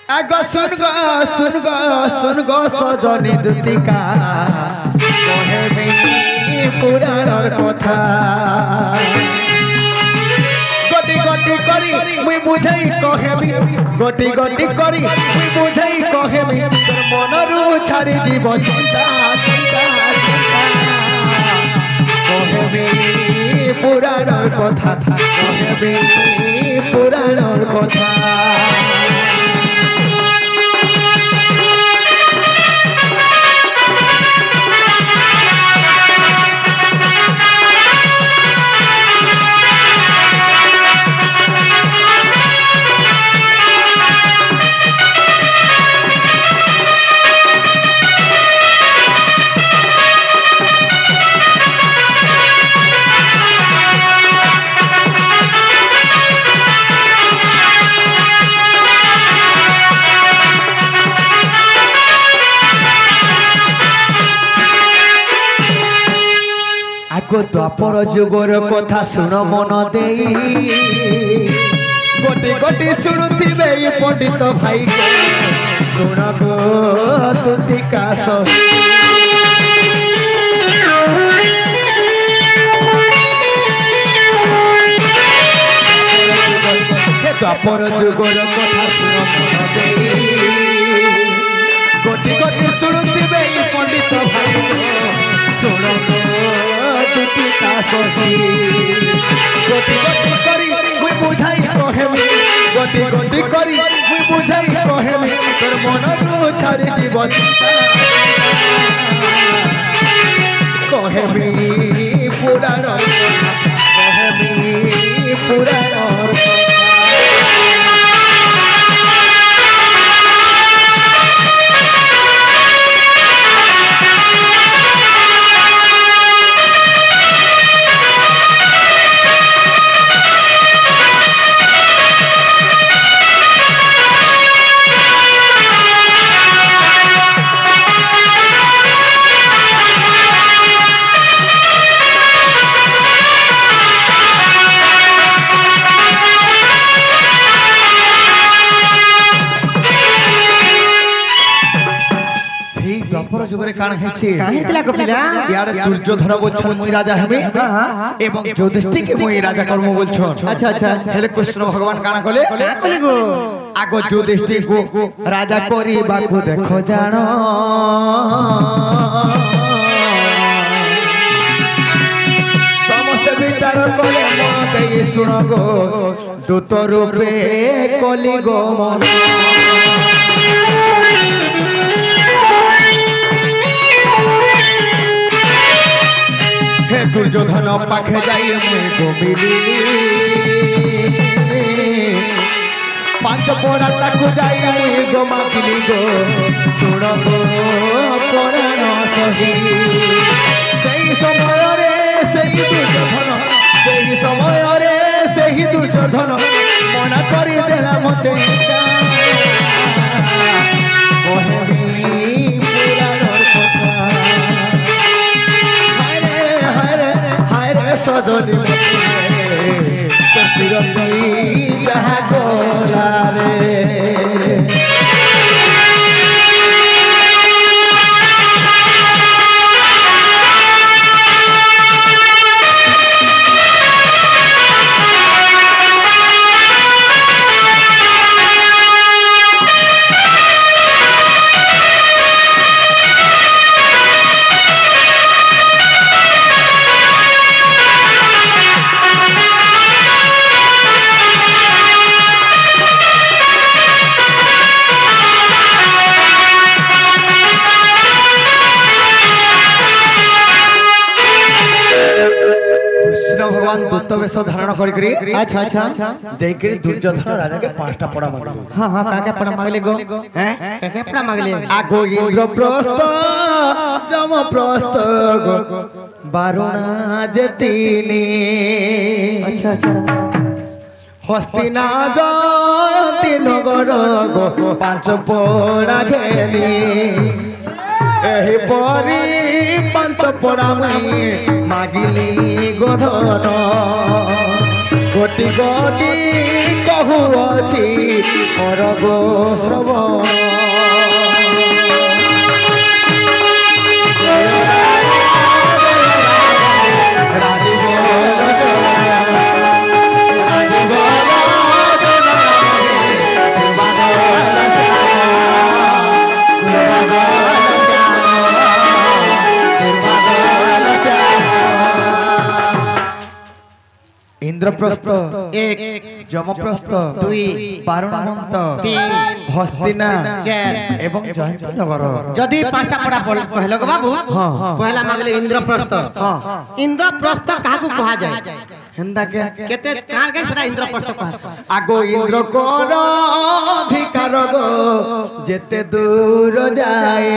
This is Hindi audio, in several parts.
आगो सुन गो सजनी दुतिका कहेबी पुराणर कथा गटी गटी करी मुई बुझाई कहेबी गटी गटी करी मुई बुझाई कहेबी तोर मनरू छाड़ी जीव चिंता चिंता चिंता कहेबी पुराणर कथा कहेबी पुराणर कथा आगो द्वापर जुगर कथा शुण मन दे गोटी गोटी शुणुथिबे पंडित भाई शुण गो तुतिका द्वापर जुगर कथा शुण मन दे गोटी गोटी शुणुथिबे पंडित भाई शुण गो तुतिका सही गोटी गोटी करी मुई बुझाई कहेबी गोटी गोटी करी मुई बुझाई कहेबी तोर मनरू छाड़ी जीव चिंता कहेबी पुराण कहेबी पुराण जुगरे कान हेछि काहेतला कपिला यार दुर्योधन बोलछन मुई राजा हेबे एवं युधिष्ठिर के मुई राजा कर्म बोलछन अच्छा अच्छा हेले कृष्ण भगवान काना कले कले गो आगो युधिष्ठिर को राजा करी बाकू देखो जानो समस्त विचार कले मन दे सुन गो दूत रूपे कली गो मन हे दुर्योधन पाखे जाई मुई गो मिलिली पांच पोड़ा ताकू जाई मुई गो मागिली गो सुण गो पुराण सही सेही समय रे सेही दुर्योधन मना करी देला मते कहेबी पुराणर कथा सजनी जहाँ गोला रे दूत वेश धारण करी अच्छा अच्छा जैकरी दुर्योधन राजा के पांचटा पड़ा मांगले हां हां काके पड़ा मांगले गो हैं काके पड़ा मांगले आगो इंद्रप्रस्थ जमप्रस्थ गो बारुणा जतिनी अच्छा अच्छा हस्तिना जयंती नगर गो पांच पड़ा घेनी एही परी पांच पड़ा मुई मागिली गोधन गोटी गोटी कहू अछि করগো শ্রবণ इंद्रप्रस्थ एक যমপ্রস্থ দুই বারুণমন্ত তিন হস্তিনা চার এবং জয়ন্তনগর যদি পাঁচটা পড়া কহিল গো বাবু পহলা মাগলে ইন্দ্রপ্রস্থ ইন্দ্রপ্রস্থ কাহাকু কহা যায় হেন্দা কে কেতে কার কে সেটা ইন্দ্রপ্রস্থ কহা আগো ইন্দ্র কর অধিকার গো যেতে দূর যায়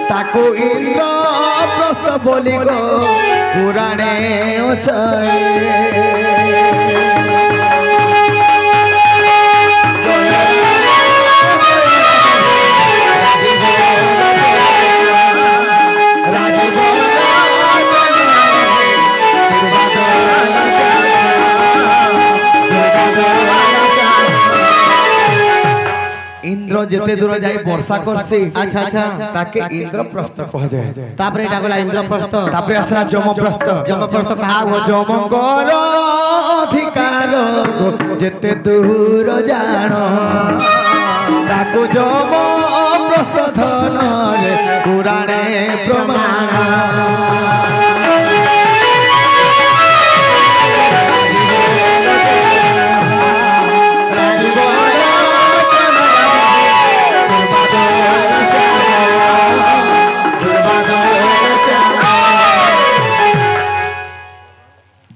তাকু ইন্দ্রপ্রস্থ বলি গো পুরাণে অছায় इंद्र जेते दूर जाई वर्षा करसी अच्छा अच्छा ताके इंद्रप्रस्थ कह जाय तापरे एटा गला इंद्रप्रस्थ तापरे असला जमप्रस्थ जमप्रस्थ कहा वो जमकर अधिकार जेते दूर जानो ताको जमप्रस्थ धन रे पुराणे प्रमाण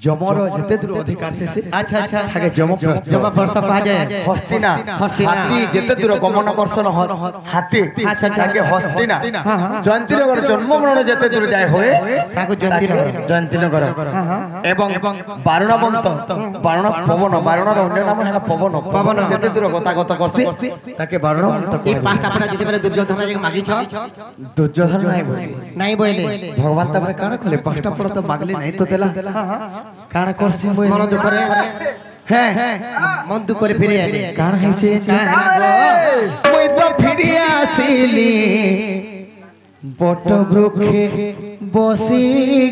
जमर जेते दूर अधिकार थे से अच्छा अच्छा थाके जमप्रस्थ कहा जाय हस्तिना हस्तिना। हाथी जेते दूर गमन कर्षण हाथी अच्छा, अच्छा। थाके हस्तिना जयंतीनगर जन्म मरण जेते दूर जाय होए ताको जयंतीनगर जयंतीनगर एवं बारुणवंत बारुण पवन बारुणर अन्य नाम है पवन पवन। जेते दूर गतागत करसी ताके बारुणवंत এই পাঁচটা পড়া যেতে বেলে দুর্যোধন রাজা মাগিছ दुर्योधन नाही बोली নাই বইলে भगवान तबरे काण खोले पांचटा पड़ तो मागली नहीं तो देला काण करसी मोय মন দুঃখরে हैं মন দুঃখরে ফিরে আইলে काण हैছে মই তো ফিরি আসিলি বট বৃক্ষে বসি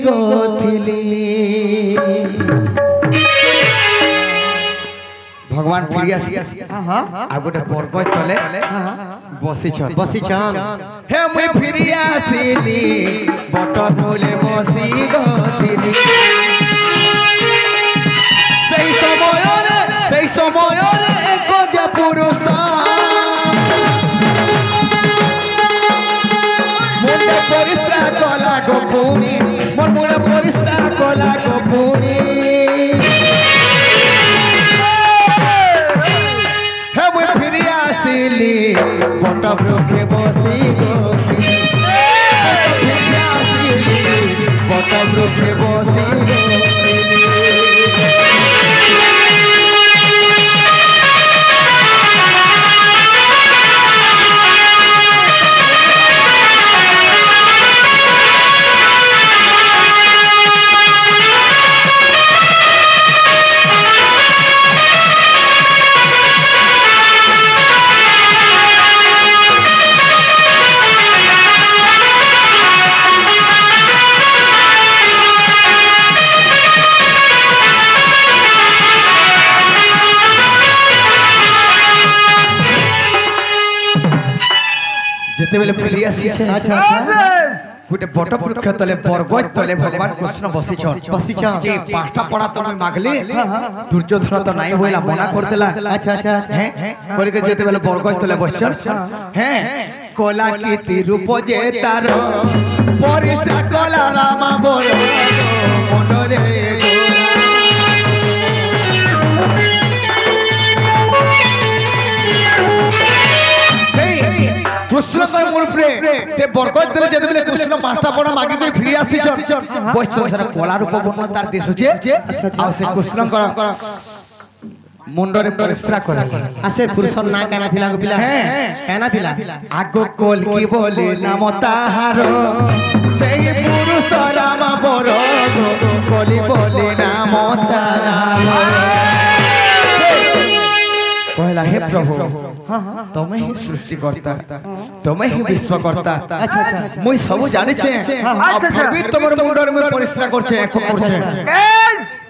গথিলি भगवान फिरी आसी आ गोटे बरगछ तले बसी छन हे मुई फिरी आसिली बट फूले बसी गथिली সেই সময় রে গজ পুরুষ মুন্ডে পরিশ্রা কলা গো পুনি মোর মুন্ডে পরিশ্রা কলা গো পুনি হে মুই ফিরি আসিলি বট বৃক্ষে বসি গথিলি ফিরি আসিলি বট বৃক্ষে বসি গথিলি जेते बेले फुली आसी अच्छा अच्छा गुटे बट वृक्ष तले बरगछ तले भगवान कृष्ण बसी छन जे पांचटा पड़ा तो मागले दुर्योधन तो नाही होइला मना कर देला अच्छा अच्छा हैं करे के जेते बेले बरगछ तले बसछन हैं कोला कीर्ति रूप जे तार परिसा कोला रामा बोल मनरे कृष्ण का मूल प्रेम से बरगछ तले जेते बेले कृष्ण पांचटा पड़ा मागी दे फिरी आसी छन बसछन सारा कोला रूप बन तार देश छे आ से कृष्ण का मुंडरे परिश्रा करे आसे पुरुष ना काना थिला गो पिला काना थिला आगो कोल की बोले नाम ताहार सेही पुरुष राम बर कोली बोले नाम ताहार प्रभु तुम्हें ही सृष्टिकर्ता तुम्हें ही विश्वकर्ता अच्छा अच्छा मुई सब जानि छे अब फिर भी तमर मुंडर में परिश्रम करछे एक करछे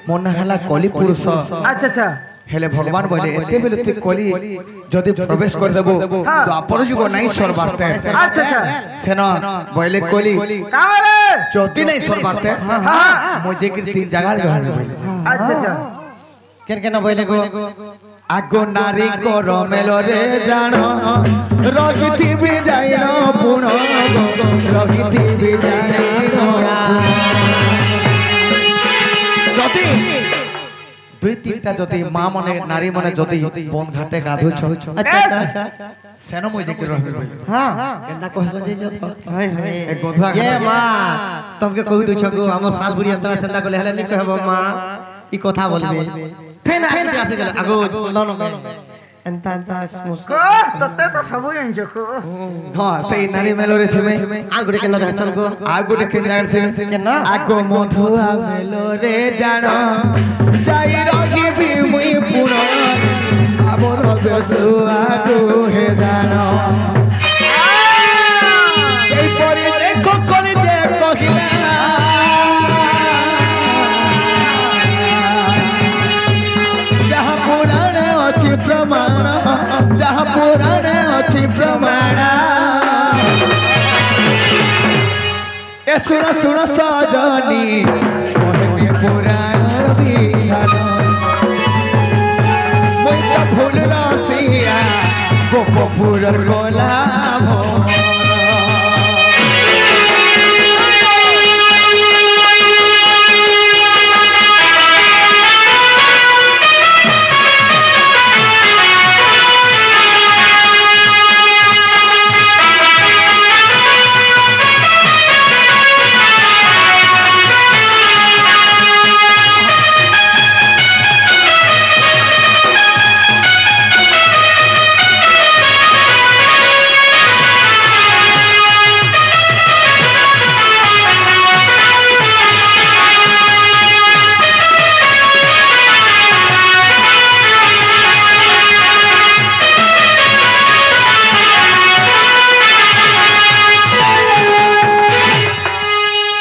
मन हला कली पुरुष अच्छा अच्छा हेले भगवान बोले एते बेले तू कली जदि प्रवेश कर देबो तो आपण जुग नहीं सरबारते अच्छा अच्छा सेना बोले कली कारे जदि नहीं सरबारते मुझे कि तीन जगह रहले अच्छा अच्छा केन केन बोले गो आगो नारी को रमेलो रे जानो रहिथि भी जाइनो पुण रहिथि भी जाइनो जदि दुई तीनटा जदि मां मने नारी मने जदि बन घाटे गाधो छ अच्छा अच्छा सेनो मुझे कि रहबे हां केना कहसो जे जत हाय हाय एक गोधवा ये मां तुमके कहू दु छगो हमर साल बुढ़ी अंतरा चंदा को लेहले नहीं कहबो मां ई कथा बोलबे फेन आसे गेल आगो लन एंता एंता स्मोस को तते तो सब जानि को हां सही नारी मेलो रे थमे आ गुडे केन रहसन गो आ गुडे केन जागर थे केन आगो मधुआ मेलो रे जानो जाई रही भी मुई पुण आबर बेसुआ को हे जानो এই পরে দেখো কোন যে কহিলা যাহা পুরাণে অছি প্রমাণ যাহা পুরাণে অছি প্রমাণ এ শুন শুন সজনী কহিবে পুরাণর বিধান মই তো ফুল রসিয়া গোপপুরর গোলাম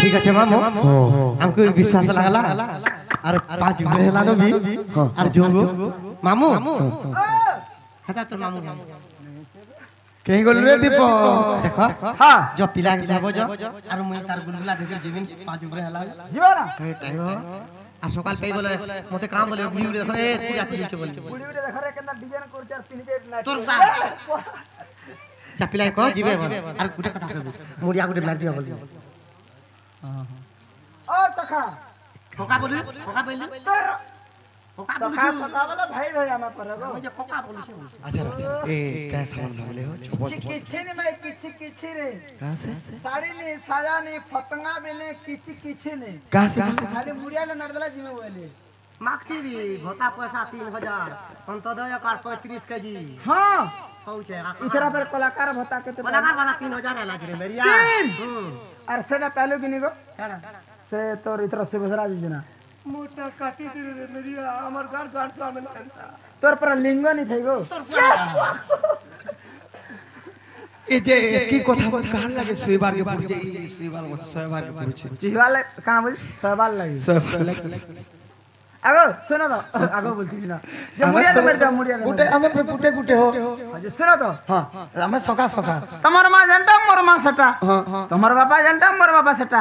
ठीक আছে मामू हमको विश्वास लागला और पांच गहला नो भी और जोगो मामू हता तो मामू कहीं गोल रे दीपक देखो हां जो पिला के जाबो जो और मुई तार गुलगुला देखे जीवन पांच गहला जीवा ना टाइम আর সকাল পেই বলে মতে কাম বলে বুড়ি বুড়ি দেখরে তুই আতি লিচে বলে বুড়ি বুড়ি দেখরে কেন ডিজাইন করছ আর তিন যে না তোর চাপিলাই কো জিবে আর গুটে কথা কইবি মুড়িয়া গুটে মার দিয়া বলি ও সখা কোকা বলি কোকা বলি তোর কোকা সখা বলি সখা বলে ভাই ভাই আমার পড়াবো আমি যে কোকা বলিছি अच्छा अच्छा ए क्या सामान मांगले हो छपल किछि नहीं मैं किछि रे कहां से साड़ी नहीं साया नहीं फतंगा भी नहीं किछि नहीं कहां से खाली मुड़िया ने नरदला जी में बोले मागती भी भोता पैसा 3000 अंतोदय कार 35 केजी हां पहुंचे इधर पर कलाकार भत्ता के तो कलाकार वाला 3000 है लाग रे मेरिया और सेना पहले की निगो केड़ा से तोर इधर से बसरा दीजना मोटा काटी दे रे मेरिया हमर घर गाड़ से में नंता तोर पर लिंग नहीं थईगो ए जे की কথা কার লাগে সুইবার के पुर जे सुइबार सुइबार के पुर छे जीवाले कहां बोल सवाल लगी आगो सुनो तो आगो बोलती ना जे मुड़िया ने मेरे मुड़िया ने गुटे हमें गुटे गुटे हो जे सुनो तो हां हमें सका सका तमर मां जनता मोर मां सटा तमर बाबा जनता मोर बाबा सटा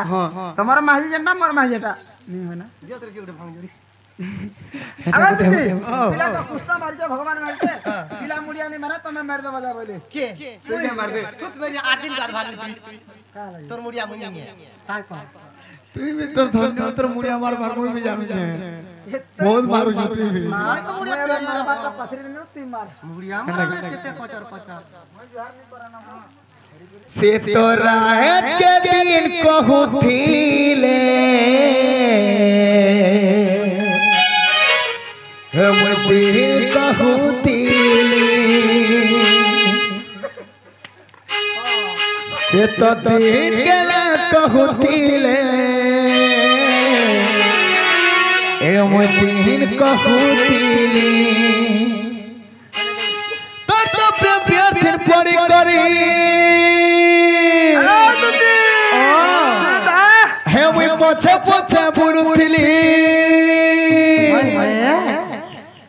तमर माही जनता मोर माही जटा नहीं है ना जो तेरे के उठे भांग जोड़ी गुटे पिला तो पुष्टा मार जे भगवान मारते पिला मुड़िया ने मारा तमे मार दे बजा बोले के तू ने मार दे खुद मेरी 8 दिन गाड़ भाल ली तोर मुड़िया मुनी है काय को तू भी तोर धन्य तोर मुड़िया मार मार कोई भी जाने छे बहुत मारू जती भी मार को मुड़िया मार बात पसरी नहीं ती मार मुड़िया मार केते कोचर कोचर से तो रात के दिन कहूथिले हम दिल कहूथिले से तो दिन के ना कहूथिले हम दिन कहूथिले ପଛେ ବୁଲୁଥିଲି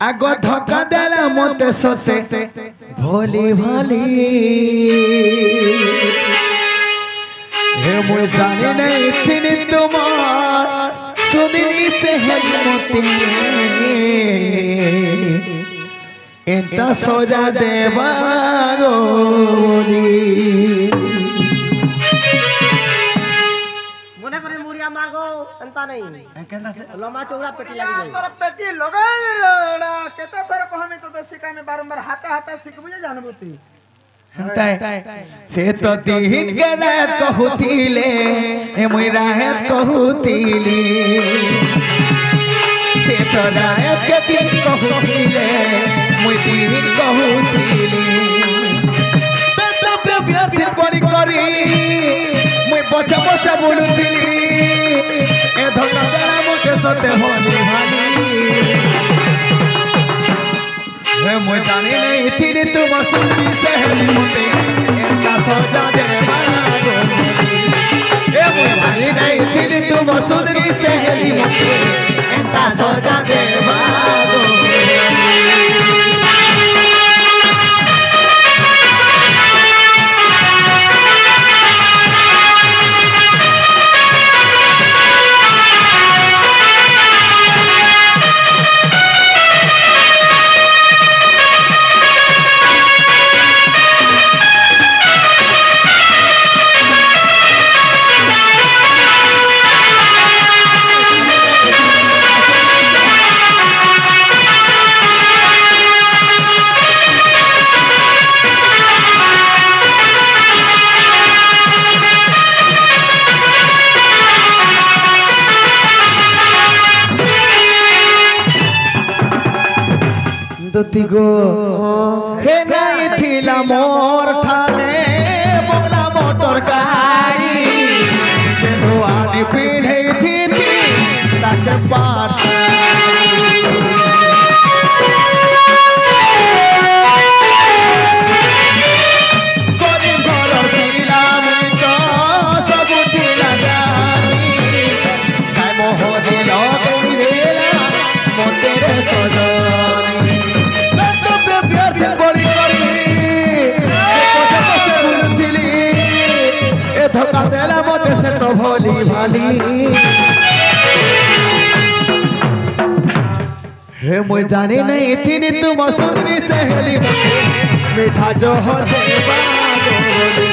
ଆଗ ଧକ୍କା ଦେଲା ମତେ ସତେ ଭଲି ଭଲି हे मुझे जाने नहीं थी तुम्हार सुननी से है मोती इंता सोजा देवागोली মনে করে মুড়িয়া মাগো এন্তা নাই লম্বা চৌড়া পেটি লাগি যায় तोर पेटी लगाड़ा केते थोर कहमी तो सिका में बारंबार हाथा हाथा सिकबु जे जानबुती से तो दिन के रात कहूतिले ए मुई रात कहूतिली से तो रात के दिन कहूतिले मुई दिन कहूतिली तो प्यार दिल करी करी मुई बचा बचा बोलुतिली ए धक्का देला मते सते होली भाली मुझे जाने नहीं थी तुम सुंदरी सहेली मोते एंता सोचा देवागो ए मुझे जाने नहीं थी तुम सुंदरी सहेली मोते एंता सोचा देवागो दुतिगो हे नहीं थिला मोर ठाने बगला मोटर गाड़ी केनो आने पीढ़े थी ताके पार कोरी घरर थिला में तो सब थिला गाड़ी काय मोह दिल देला मोतेरे सजनी धक्का देला मते से तो भोली भाली हे मुझे जाने नहीं थी तुम सुंदरी सहेली मोते मीठा जोहर देवागोली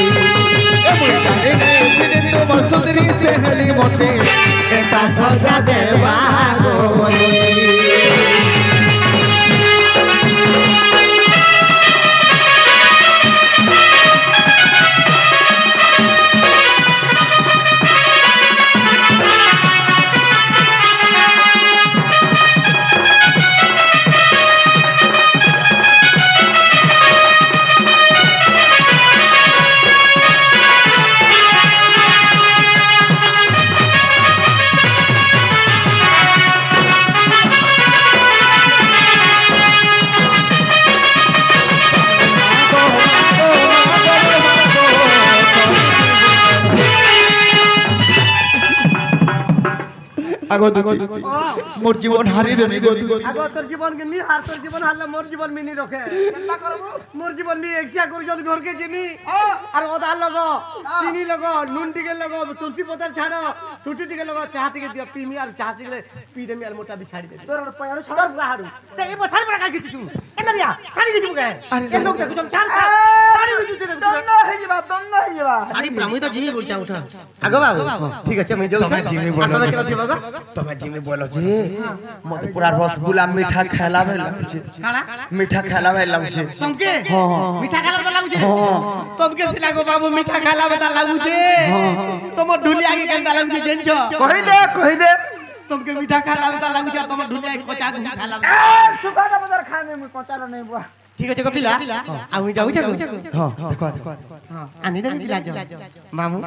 हे मुझे जाने नहीं थी तुम सुंदरी सहेली मोते एंता सजा देवागोली আগো মোর জীবন হারি দেনি গো আগো তোর জীবন কে নি হার তোর জীবন হারলে মোর জীবন মিনি রখে কেনতা করবো মোর জীবন নি একশা করে যদি ঘর কে চিনি আর ওদার লগো চিনি লগো নুন টিকে লগো তুলসী পত্র ছাড়ো ছুটি টিকে লগো চা টিকে দিও পিমি আর চা টিকে পি দেমি আর মোটা বি ছাড়ি দে তোর পয়ারো তোর গাহাড়ু তে এই বছর পরে কাই কিছু এ মারিয়া ছাড়ি কিছু কে এ লোক দেখু ছাড় ছাড়ি কিছু দে দন্ড হই যাবা ছাড়ি ব্রাহ্মী তো জিমি বলছা উঠা আগো বাবু ঠিক আছে আমি যাও তুমি জিমি বলো তুমি কেন যাবা গো তুমি জিমি বলো যে মতে পুরা রসগোল্লা মিঠা খেলাবে লাগছে কাড়া মিঠা খেলাবে লাগছে तुमके मीठा खाला बता लागू छे तुमके सिला गो बाबू मीठा खाला बता लागू छे तुम ढुलिया के केंदा लागू छे जेनछो कहि दे तुमके मीठा खाला बता लागू छे तुम ढुलिया के कचा गुम खाला ए सुखा का बाजार खाए में कचारो नहीं बुआ ठीक है कपिला आ जाऊ छे हां देखो हां आनी दे पिला जो मामू